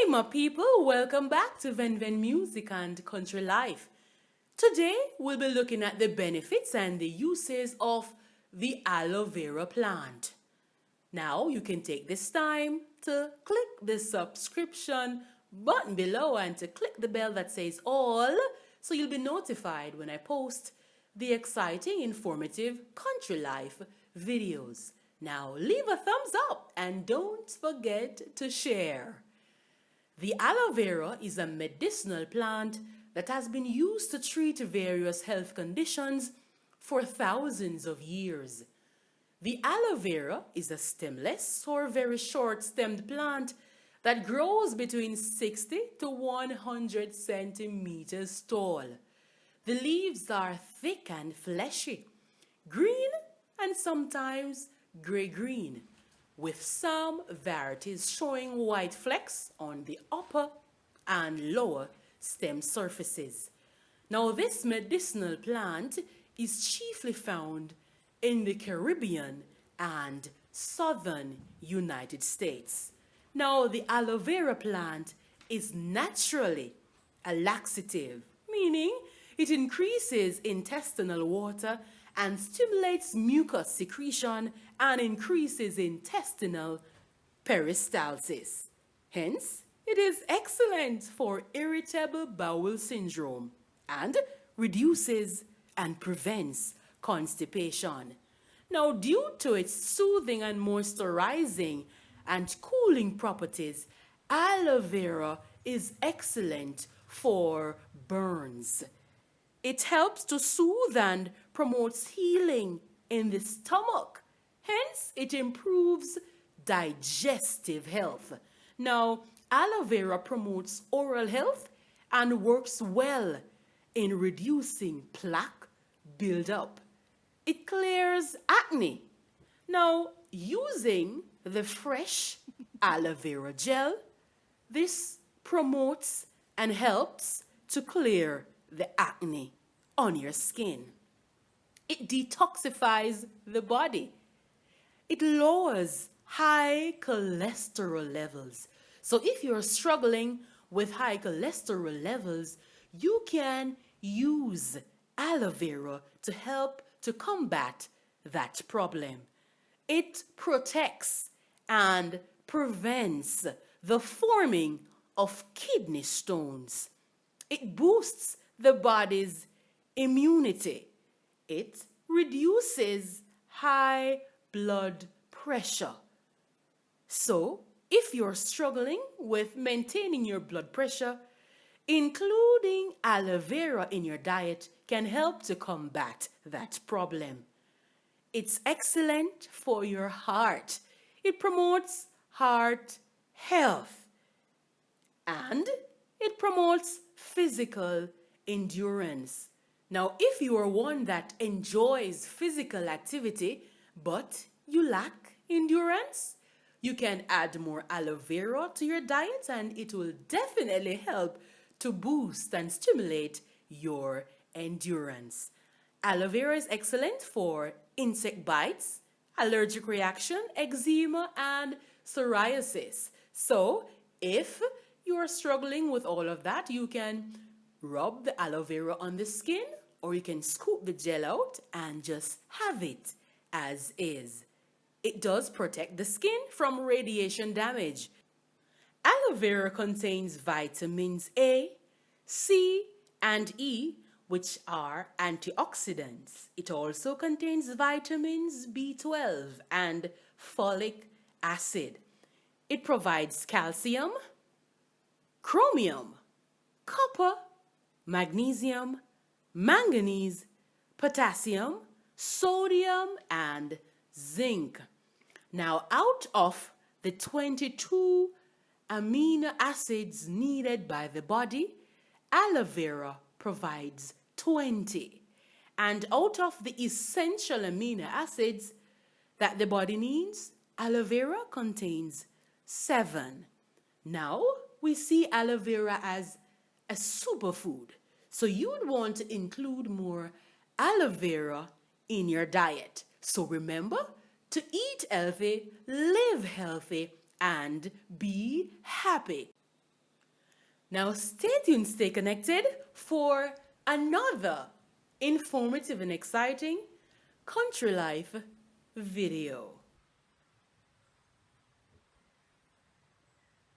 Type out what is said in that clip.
my people, welcome back to Venvenmusic and Country Life. Today we'll be looking at the benefits and the uses of the aloe vera plant. Now you can take this time to click the subscription button below and to click the bell that says all, so you'll be notified when I post the exciting, informative country life videos. Now leave a thumbs up and don't forget to share. The aloe vera is a medicinal plant that has been used to treat various health conditions for thousands of years. The aloe vera is a stemless or very short-stemmed plant that grows between 60 to 100 centimeters tall. The leaves are thick and fleshy, green and sometimes gray-green, with some varieties showing white flecks on the upper and lower stem surfaces. Now, this medicinal plant is chiefly found in the Caribbean and southern United States. Now, the aloe vera plant is naturally a laxative, meaning it increases intestinal water and stimulates mucus secretion and increases intestinal peristalsis. Hence, it is excellent for irritable bowel syndrome and reduces and prevents constipation. Now, due to its soothing and moisturizing and cooling properties, aloe vera is excellent for burns. It helps to soothe and promotes healing in the stomach. Hence, it improves digestive health. Now, aloe vera promotes oral health and works well in reducing plaque buildup. It clears acne. Now, using the fresh aloe vera gel, this promotes and helps to clear the acne on your skin. It detoxifies the body. It lowers high cholesterol levels. So if you're struggling with high cholesterol levels, you can use aloe vera to help to combat that problem. It protects and prevents the forming of kidney stones. It boosts the body's immunity. It reduces high blood pressure. So, if you're struggling with maintaining your blood pressure, including aloe vera in your diet can help to combat that problem. It's excellent for your heart. It promotes heart health. And it promotes physical endurance. Now, if you are one that enjoys physical activity, but you lack endurance, you can add more aloe vera to your diet and it will definitely help to boost and stimulate your endurance. Aloe vera is excellent for insect bites, allergic reaction, eczema, and psoriasis. So, if you are struggling with all of that, you can rub the aloe vera on the skin, or you can scoop the gel out and just have it as is. It does protect the skin from radiation damage. Aloe vera contains vitamins A, C, and E, which are antioxidants. It also contains vitamins B12 and folic acid. It provides calcium, chromium, copper, magnesium, manganese, potassium, sodium, and zinc. Now, out of the 22 amino acids needed by the body, aloe vera provides 20. And out of the essential amino acids that the body needs, aloe vera contains 7. Now, we see aloe vera as a superfood. So you would want to include more aloe vera in your diet. So remember to eat healthy, live healthy, and be happy. Now stay tuned, stay connected for another informative and exciting Country Life video.